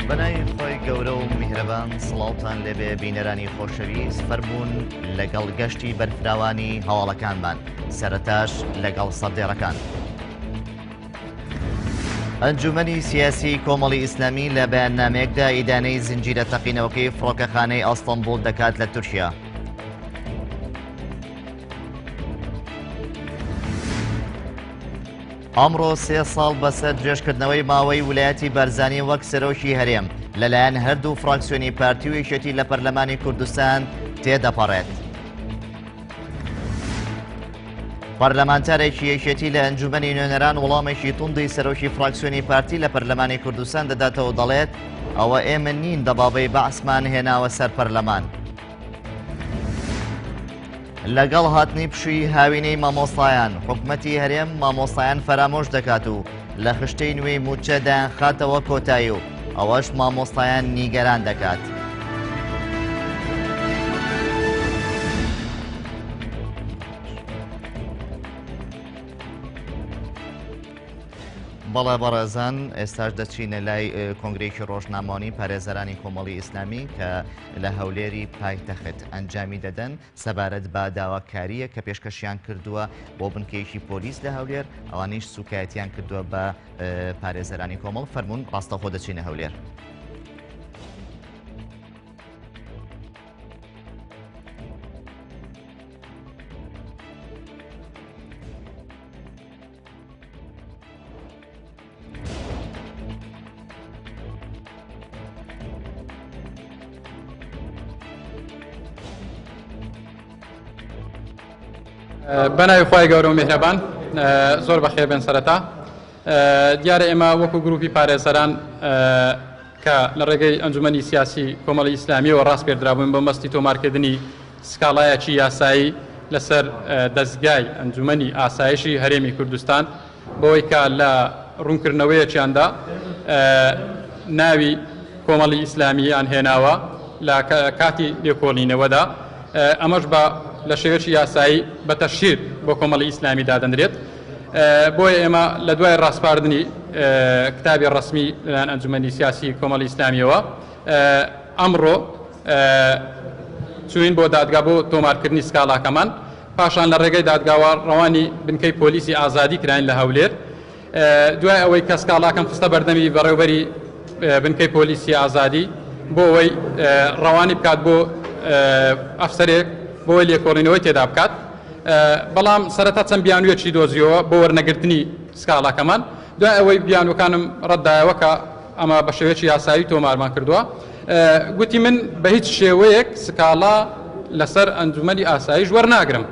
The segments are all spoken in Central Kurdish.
بەنای خۆی گەورە و میهرەبان سڵاوتان لێبێ بینەرانی خۆشەویست فەرموون لەگەڵ گەشتی بەرفراوانی هەواڵەکانمان سەرەتاش لەگەڵ سەردێڕەکان. ئەنجومەنی سیاسی کۆمەڵی ئیسلامی لە بەیاننامەیەکدا ئیدانەی زنجیرە تەقینەوەکەی فڕۆکەخانەی ئەستەمبول دەکات لە تورکیا. ئەمڕۆ 3 ساڵ بەسەر درێژکردنەوەی ماوەی ویلایەتی بەرزانی وەک سەرۆکی هەرێم لەلایەن هەردوو فراکسیۆنی پارتی و یەکێتی لە پەرلەمانی کوردستان تێدەپەڕێت. پەرلەمانتارێکی یەکێتی لە ئەنجومەنی نوێنەران وەڵامێکی توندی سەرۆکی فراکسیۆنی پارتی لە پەرلەمانی کوردستان دەداتەوە دەڵێت ئەوە ئێمە نین دەبابەی بەعسمان هێناوە سەر پەرلەمان. لەگەڵ هاتنی پشووی هاوینەی مامۆستایان حکومەتی هەرێم مامۆستایان فەرامۆش دەکات و لە خشتەی نوێی موچە دایانخاتەوە کۆتایی و ئەوەش مامۆستایان نیگەران دەکات. بەڵێ بەڕێزان ئێستاش دەچینە لای کۆنگرێکی ڕۆژنامەوانی پارێزەرانی کۆمەڵی ئیسلامی کە لە هەولێری پایتەخت ئەنجامی دەدەن سەبارەت بە داواکاریە کە پێشکەشیان کردووە بۆ بنکەیەکی پۆلیس لە هەولێر ئەوانیش سوکایەتیان کردووە بە پارێزەرانی کۆمەڵ فەرموون ڕاستەخۆ دەچینە هەولێر. بەناوی خۆی گەورە و میهرەبان زۆر بەخێر بێن سەرەتا. دیارە ئێمە وەکو گروپی پارێزەران کە لە ڕێگەی ئەنجومەنی سیاسی کۆمەڵی ئیسلامیەوە ڕاست پێدرابووین بە مەستی تۆمارکردنی سکاڵایەکی یاسایی لەسەر دەستگای ئەنجومەنی ئاسایشی هەرێمی کوردستان بۆی کە لە ڕوونکردنەوەیەکیاندا ناوی کۆمەڵی ئیسلامیان هێناوە لە کاتی لێکۆڵینەوەدا ئەمەش بە لە شێوەیەکی یاسایی بە تەشیر بۆ کۆمەڵی ئیسلامی دادەنرێت. بۆیە ئێمە لە دوای ڕاستپاردنی کتابی ڕسمی لەلایەن ئەنجومەنی سیاسی کۆمەڵی ئیسلامیەوە ئەمڕۆ چوین بۆ دادگا بۆ تۆمارکردنی سکاڵاکەمان پاشان لە ڕێگەی دادگاوە ڕەوانی بنکەی پۆلیسی ئازادی کراین لە هەولێر. دوای ئەوەی کە سکاڵاکەم خستە بەردەمی بەڕێوەبەری بنکەی پۆلیسی ئازادی بۆ ئەوەی ڕەوانی بکات بۆ ئەفسەرێک بۆ لێکۆڵینەوەی تێدا بکات. بەڵام سەرەتا چەند بیانوویەکی دۆزیەوە بۆ وەرنەگرتنی سکاڵاکەمان. دوای ئەوەی بیانوەکانم ڕەتدایەوە کە ئەمە بە شێوەیەکی یاسایی تۆمارمان کردووە گوتی من بە هیچ شێوەیەک سکاڵا لەسەر ئەنجومەنی ئاسایش وەرناگرم.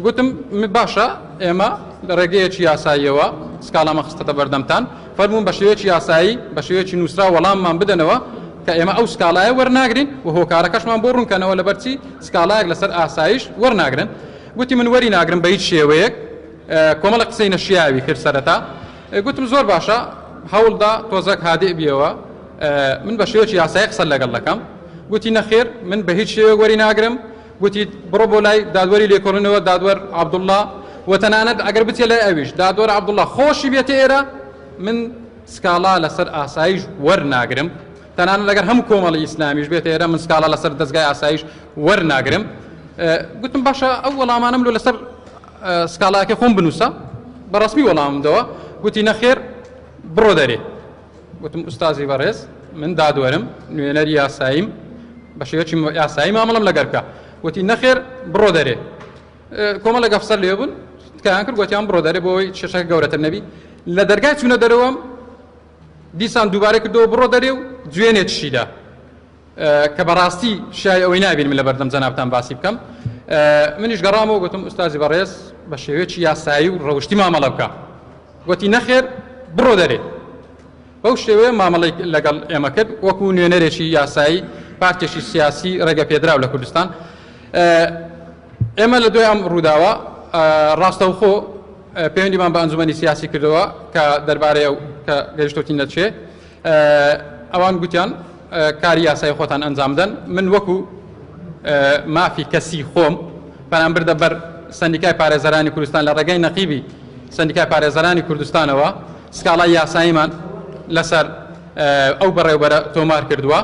گوتم باشە ئێمە لە ڕێگەیەکی یاساییەوە سکاڵامە خستەتە بەردەمتان فەرموون بە شێوەیەکی یاسایی بە شێوەیەکی نووسرا وەڵاممان بدەنەوە کە ئێمە ئەو سکاڵایە وەرناگرین و هۆکارەکەشمان بۆ ڕوونکەنەوە لەبەرچی سکاڵایەک لەسەر ئاسایش وەرناگرن. گوتی من وەری ناگرم بە هیچ شێوەیەک. کۆمەڵە قسەی نەشیاوی کرد سەرەتا. گوتم زۆر باشە هەوڵدا تۆزەک هادێ بیەوە من بە شێوەیەکی یاسایی قسە لەگەڵ دەکەم. گوتی نەخێر من بە هیچ شێوەیەک وەری ناگرم. گوتی بڕۆ بۆ لای دادوەری لێکۆڵینەوە دادوەر عەبدوڵڵا و تەنانەت ئەگەر بچێ لای ئەویش دادوەر عەبدوڵڵا خۆشی بێتە ئێرە من سکاڵا لەسەر ئاسایش وەرناگرم. تەنانەت لەگەر هەموو کۆمەڵی ئیسلامیش بێتە ئێرە من سکاڵا لەسەر دەستگای ئاسایش وەرناگرم. گوتم باشە ئەو وەڵامانم لەسەر سکاڵاکە خۆم بنووسە بەڕسمی وەڵاممدەوە. گوتی نەخێر بڕۆ دەرێ. گوتم ئوستازی بەڕێز من دادوەرم نوێنەری یاساییم بە شێوەیەکی یاسایی مامەڵەم لەگەر بکە. گوتی نەخێر بڕۆ دەرێ. کۆمەڵێک ئەفسەر لێ بوون تکایان کرد گوتیان بڕۆ دەرێ بۆی شێشەکە گەورەتر نەبی. لە دەرگای چوونە دەرەوەم دیسان دووبارە کردەوە بڕۆ دەرێ و دوێنێ تشیدا کە بەڕاستی شای ئەوەی نابین من لە بەردەم جەنابتان باسی بکەم. منیش گەڕامەوە گوتم ئوستازی بەڕێز بە شێوەیەکی یاسایی و ڕەوشتی مامەڵە بکە. گوتی نەخێر بڕۆ دەرێ. بەو شێوەیە مامەڵەی لەگەڵ ئێمە کرد وەکو نوێنەرێکی یاسایی پارتێکی سیاسی ڕێگە پێدراو لە کوردستان. ئێمە لە دوای ئەم ڕووداوە ڕاستەوخۆ پەیوەندیمان بە ئەنجومەنی سیاسی کردەوە کە دەربارەی ئەو کە گەیشتوتی نەچێ ئەوان گوتیان کاری یاسایی خۆتان ئەنجام بدەن. من وەکو مافی کەسی خۆم بەرامبەر بەر سەندیکای پارێزەرانی کوردستان لە ڕێگەی نەقیبی سەندیکای پارێزەرانی کوردستانەوە سکاڵای یاساییمان لەسەر ئەو بەڕێوەبەرە تۆمار کردووە.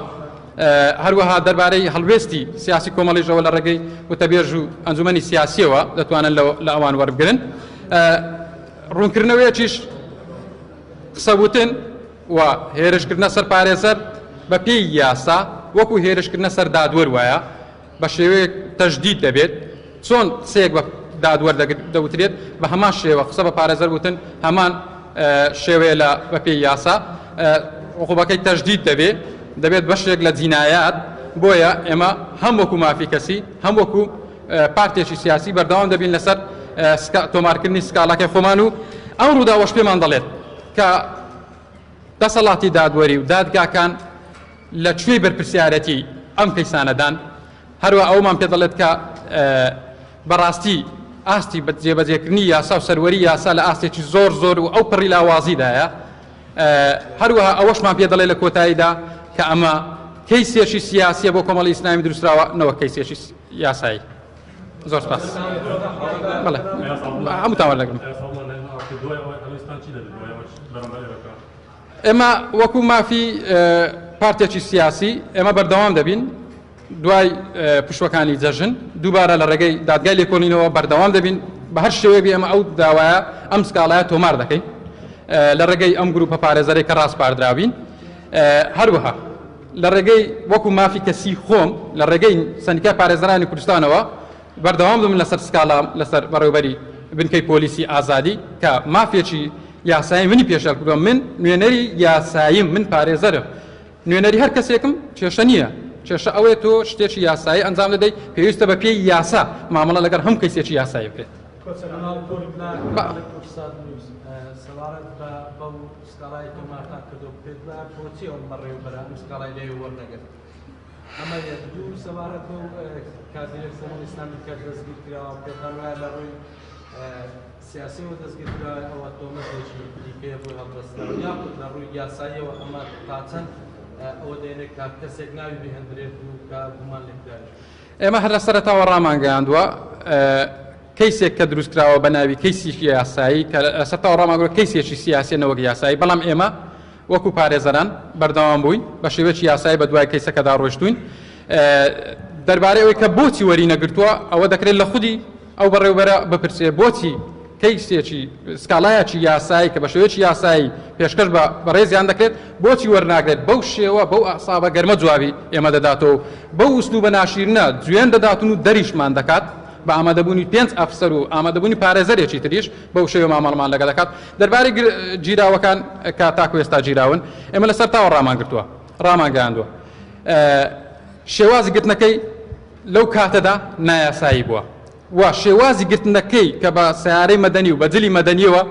هەروەها دەربارەی هەڵوێستی سیاسی کۆمەڵیشەوە لە ڕێگەی وتەبێژ و ئەنجومەنی سیاسیەوە دەتوانن لە ئەوان وەربگرن. ڕوونکردنەوەیەکیش قسەوتن و هێرشکردنە سەر پارێزەر بە پێی یاسا وەکو هێرشکردنە سەر دادوەر وایە بە شێوەیەک تەجدید دەبێت. چۆن قسەیەک بە دادوەر دەوترێت بە هەمان شێوە قسە بە پارێزەر وتن هەمان شێوەیە لە بە پێی یاسا عقوبەکەی تەجدید دەبێت بەشێک لە جینایات. بۆیە ئێمە هەم وەکو مافی کەسی هەم وەکو پارتێکی سیاسی بەردەوام دەبین لەسەر تۆمارکردنی سکاڵاکەی خۆمان و ئەو ڕووداوەش پێمان دەڵێت کە دەسەڵاتی دادوەری و دادگاکان لەکوێی بەرپرسیارەتی ئەم کەیسانەدان. هەروە ئەومان پێ دەڵێت کە بەڕاستی ئاستی بە جێبەجێکردنی یاسا و سەروەری یاسا لە ئاستێکی زۆر و ئەو پڕی لاوازیدایە. هەروەها ئەوەشمان پێ دەڵێ لە کۆتاییدا کە ئەمە کەیسێکی سیاسیە بۆ کۆمەڵی ئیسلامی دروستراوە نەوە کەیسێکی یاسایی. زۆر سپاس. بەڵێ هەمووتان وەرلەگرم. ئێمە وەکو مافی پارتێکی سیاسی ئێمە بەردەوام دەبین دوای پشوەکانی جەژن دووبارە لە ڕێگەی دادگای لێکۆڵینەوە بەردەوام دەبین بە هەر شێوەیە ئێمە ئەو داوایە ئەم سکاڵایە تۆمار دەکەین لە ڕێگەی ئەم گروپە پارێزەرەی کە ڕاستپاردراوین. هەروەها لە ڕێگەی وەکو مافی کەسی خۆم لە ڕێگەی سەندیکای پارێزەرانی کوردستانەوە بەردەوام دەبن لەسەر سکاڵا لەسەر بەڕێوەبەری بنکەی پۆلیسی ئازادی کە مافێکی یاسایی منی پێشەل کردووە. من نوێنەری یاساییم، من پارێزەرم. نوێنەری هەر کەسێکم کێشە نییە. کێشە ئەوەیە تۆ شتێکی یاسایی ئەنجام دەدەی پێویستە بە پێی یاسا مامەڵە لەگەر هەم کەسێکی یاسایی بکرێت. سەوارەت بەو سکاڵای تۆمارتان کردو پێت بۆچی ئەو بەڕێوەبەرە ئەم سکاڵای لێ وەرنەگرت؟ ئەمە دوو سەوارەت بۆ کادرێک کۆمەڵی ئیسلامی کە دەستگیر کراوە پێتان وایە لە ڕووی سیاسی و دەستگیر کراوە ئەوە تۆمەتێکی دیکەیە بۆی هەڵدەستراوە یاخود لە ڕووی یاساییەوە ئەمە تا چەند ئەوە دێنێت کە کەسێک ناوی بهێندرێت و کە گومان لێکداێت؟ ئێمە هەر لە سەرەتاوە ڕامانگەیاندووە کەیسێک کە دروستکراوە بە ناوی کەیسێکی یاسایی کە سەرتاوە ڕاماگرۆ کەیسێکی سیاسی نەوەک یاسایی. بەڵام ئێمە وەکو پارێزەران بەردەوام بووین بە شێوەیەکی یاسایی بە دوای کەیسەکەدا ڕۆیشتوین. دەربارەی ئەوەی کە بۆچی وەری نەگرتووە ئەوە دەکرێت لە خودی ئەو بەڕێوەبەرە بپرسێ بۆچی کەیسێکی سکاڵایەکی یاسایی کە بە شێوەیەکی یاسایی پێشکەش بە ڕێزیان دەکرێت بۆچی وەرناگرێت بەو شێوە بەو ئاسابە گەرمە جوابی ئێمە دەداتەوە بەو ئوسلوبە ناشیرنە جوێن دەداتون و دەریشمان دەکات بە ئامادەبوونی 5 ئەفسەر و ئامادەبوونی پارێزەرێکی تریش بەو شێوە مامەڵمان لەگە دەکات. دەربارەی گیراوەکان کە تاکو ئێستا گیراون ئێمە لەسەر تاوە ڕامانگرتووە ڕامانگەیاندووە. شێوازی گرتنەکەی لەو کاتەدا نایاسایی بووە و شێوازی گرتنەکەی کە بە سیارەی مەدەنی و بە جلی مەدەنیەوە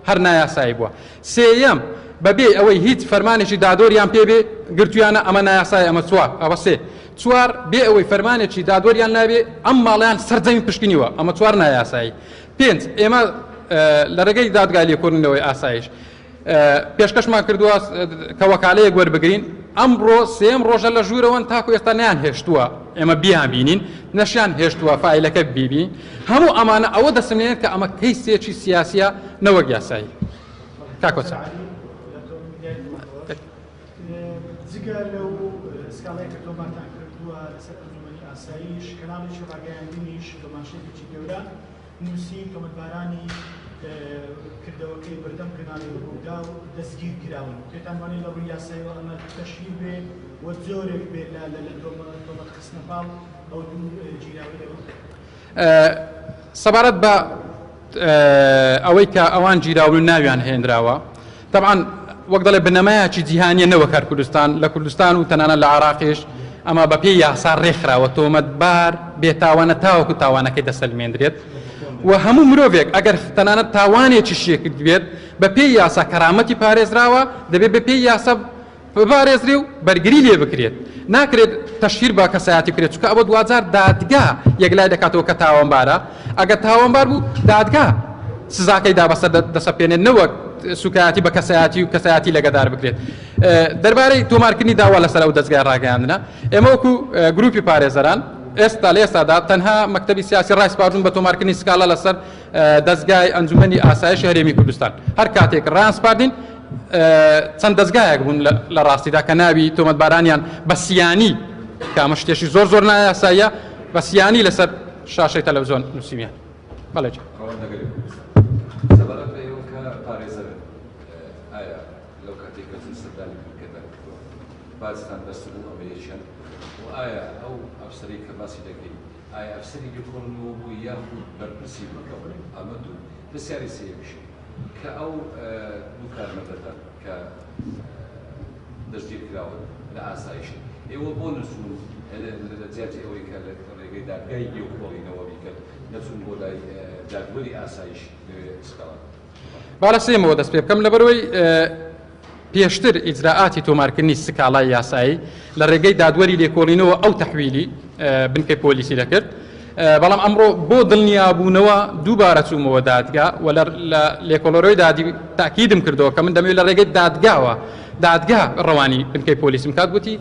هەر نایاسایی بووە. سێیەم بەبێ ئەوەی هیچ فەرمانێکی دادۆریان پێبێ گرتویانە ئەمە نایاسای ئەمە چوار ئەوە سێ. چوار بێ ئەوەی فەرمانێکی دادۆریان نابێ ئەم ماڵیان سەرجەمی پشکنیوە ئەمە چوار نایاسایی. 5 ئێمە لە ڕێگەی دادگای لێکۆڵینەوەی ئاسایش پێشکەشمان کردووە کە وەکالەیەک وەربگرین. ئەمڕۆ سێم ڕۆژە لە ژوورەوەن تاکو ئێستا نیان هێشتووە ئێمە بیان بینین نەشیان هێشتووە فایلەکە بیبین. هەموو ئەمانە ئەوە دەسمێنێت کە ئەمە کەیسێکی سیاسیە نەوەک یاسایی. کاکۆچە جگە لەو سکاڵەیە کە تۆمارتان کردووە لەسەر ئەنجومەنی ئاساییش کەناڵێکی ڕاگەیاندنیش دۆمانشێکی گەورە نووسی تۆمەتبارانی کردەوەکەی بەردەم کەناڵی ڕوودا و دەستگیر کراون. پێتان وانێ لە ڕووی یاساییەوە ئەمە تەشریح بێ و زۆرێک بێت لە تۆمەت خستنە پاڵ ئەو دوو گیراوەیەوە؟ سەبارەت بە ئەوەی کە ئەوان گیراون ناویان هێنراوە طبعاً وەک دەڵێ بنەمایەکی جیهانیە نەوەک هەر کوردستان لە کوردستان و تەنانەت لە عێراقیش ئەمە بە پێی یاسا ڕێکخراوە تۆمەتبار بێتاوانە تاوەکو تاوانەکەی دەسەلمێنرێت و هەموو مرۆڤێک ئەگەر تەنانەت تاوانێکی شێکرد بێت بە پێی یاسا کەرامەتی پارێزراوە دەبێت بە پێی یاسا بپارێزرێ و بەرگری لێ بکرێت. ناکرێت تەشهیر بە کەسایەتی بکرێت چونکە ئەوە دوجار دادگا یەکلای دەکاتەوە کە تاوانبارە. ئەگەر تاوانبار بوو دادگا سزاکەی دابەسەر دەسەپێنێت نەوەک سوکایەتی بە کەسایەتی و کەسایەتی لەگەدار بکرێت. دەربارەی تۆمارکردنی داوا لەسەر ئەو دەستگای ڕاگەیاندنە ئێمە وەکو گروپی پارێزەران ئێستا لە ئێستادا تەنها مەکتەبی سیاسی ڕایسپاردون بە تۆمارکردنی سکاڵا لەسەر دەستگای ئەنجومەنی ئاسایشی هەرێمی کوردستان. هەر کاتێک ڕایسپاردین چەند دەستگایەک بوون لە ڕاستیدا کە ناوی تۆمەتبارانیان بە سیانی کە ئەمە شتێکی زۆر زۆر نایاساییە بە سیانی لەسەر شاشەی تەلەڤیزۆن نووسیمیان بەڵێ سەبارەت بە ئێوە کە پارێزەرن ئایا لەو کاتێک کە سەردانی بکردن بازتان دەست بوو ئەمە یەکیان و ئایا ئەو ئەفسەری کە باسی دەکەی ئایا ئەفسەری لێکۆڵینەوە بوو یاخود بەرپرسی بکەون ئەمە دوو پرسیاری سێیەکیش کە ئەو دوو کارمەندەدان کە دەستگیر کراون لە ئاسایش ئێوە بۆ نووسون لە جیاتی ئەوەی کە لە ڕێگەی دادگای لێکۆڵینەوە بیکرد نەچون بۆ لای دادوەری ئاسایش سکاڵان با لە سێمەوە دەست پێ بکەم لەبەرەوەی پێشتر ئیجراعاتی تۆمارکردنی سکاڵای یاسایی لە ڕێگەی دادوەری لێکۆڵینەوە ئەو تەحویلی بنکەی پۆلیسی دەکرد بەڵام ئەمڕۆ بۆ دڵنیابوونەوە دووبارە چوومەوە دادگا و لە لێکۆڵەرۆی دادی تاکیدم کردەوە کە من دەمەوێت لە ڕێگەی دادگاوە دادگا ڕەوانی بنکەی پۆلیسم کات گوتی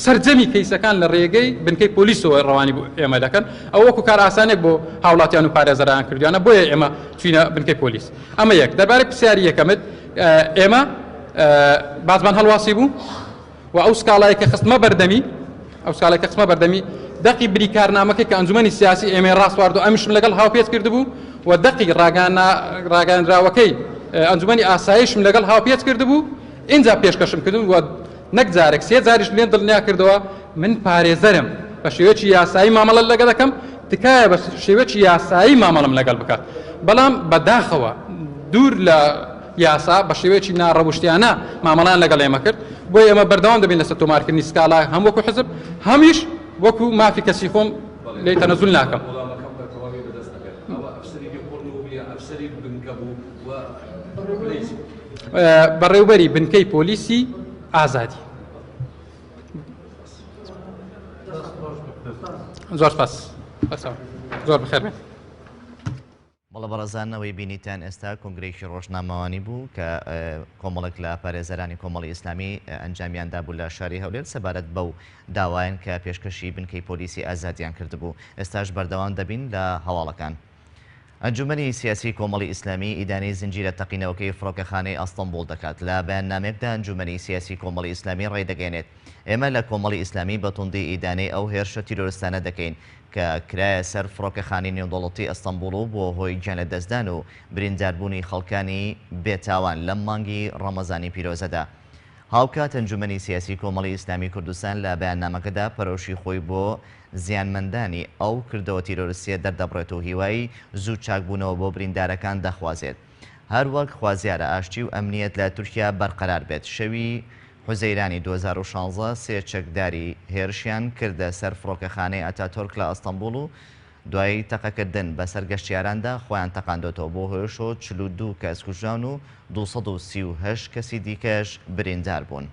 سەرجەمی کەیسەکان لە ڕێگەی بنکەی پۆلیسەوە ڕەوانی ئێمە دەکەن ئەو وەکو کار ئاسانێک بۆ هاوڵاتیان و پارێزەران کردوانە بۆیە ئێمە چوینە بنکەی پۆلیس ئەمە یەک دەربارەی پرسیاری یەکەمت ئێمە بازمان هەڵواسی بوو و ئەو سکاڵایە کە خستمە بەردەمی ئەو سکاڵای کە خستمە بەردەمی دەقی بریکارنامەکەی کە ئەنجومەنی سیاسی ئێمە ڕاستواردو ئەمیشم لەگەڵ هاوپێچ کردبوو و دەقی ڕاگەاندراوەکەی ئەنجومەنی ئاسایشم لەگەڵ هاوپێچ کردبوو اینجا پێشکەشم کردم و نەک جارێک سێ جاریش لێن دڵنیا کردەوە من پارێزەرم بە شێوەیەکی یاسایی مامەڵە لەگەڵ دەکەم تکایە بە شێوەیەکی یاسایی مامەڵم لەگەڵ بکات بەڵام بەداخەوە دوور لە یاسا بە شێوەیەکی ناڕەوشتیانە مامەڵیان لەگەڵ ئێمە کرد بۆی ئێمە بەردەوام دەبین لەسەر تۆمارکردنی سکاڵا هەم وەکو حزب هەمیش وەکو مافی کەسی خۆم لێی تەنەزول ناکەم بەڕێوبەری بنکەی پۆلیسی ئازادی زۆر سپاس زۆر بخێربێن بەڵە بەڕێزانەوەی بینیتان ئێستا کۆنگرێکی ڕۆژنامەوانی بوو کە کۆمەڵێک لە پارێزەرانی کۆمەڵی ئیسلامی ئەنجامیاندا بوو لە شاری هەولێر سەبارەت بەو داوایان کە پێشکەشی بنکەی پۆلیسی ئازادیان کردبوو ئێستاش بەردەوام دەبین لە هەواڵەکان. ئەنجومەنی سیاسی کۆمەڵی ئیسلامی ئیدانەی زنجیرە تەقینەوەکەی فڕۆکەخانەی ئەستەمبوڵ دەکات لە بەیاننامێکدا ئەنجومەنی سیاسی کۆمەڵی ئیسلامی ڕێدەگەێنێت ئێمە لە کۆمەڵی ئیسلامی بەتوندی ئیدانەی ئەو هێرشە تیرۆریستانە دەکەین کە کرایە سەر فڕۆکەخانەی نێودەوڵەتی ئەستەمبوڵ و بۆ هۆی گیان لە دەستدان و برینداربوونی خەڵکانی بێتاوان لەم مانگی ڕەمەزانی پیرۆزەدا. هاوکات ئەنجومەنی سیاسی کۆمەڵی ئیسلامی کوردستان لە بەیاننامەکەدا پەرۆشی خۆی بۆ زیانمەندانی ئەو کردەوە تیرۆریستیە دەردەبڕێت و هیوای زوو چاکبوونەوە بۆ بریندارەکان دەخوازێت. هەروەک خوازیارە ئاشتی و ئەمنیەت لە تورکیا بەرقەرار بێت. شەوی حوزەیرانی 2016 سێ چەکداری هێرشیان کردە سەر فڕۆکەخانەی ئەتاتۆرک لە ئەستەمبوڵ و دوای تەقەکردن بە سەرگەشتیاراندا خۆیان تەقاندۆتەوە بۆ هۆیشۆ 42 کەس کوژان و 238 کەسی دیکەش بریندار بوون.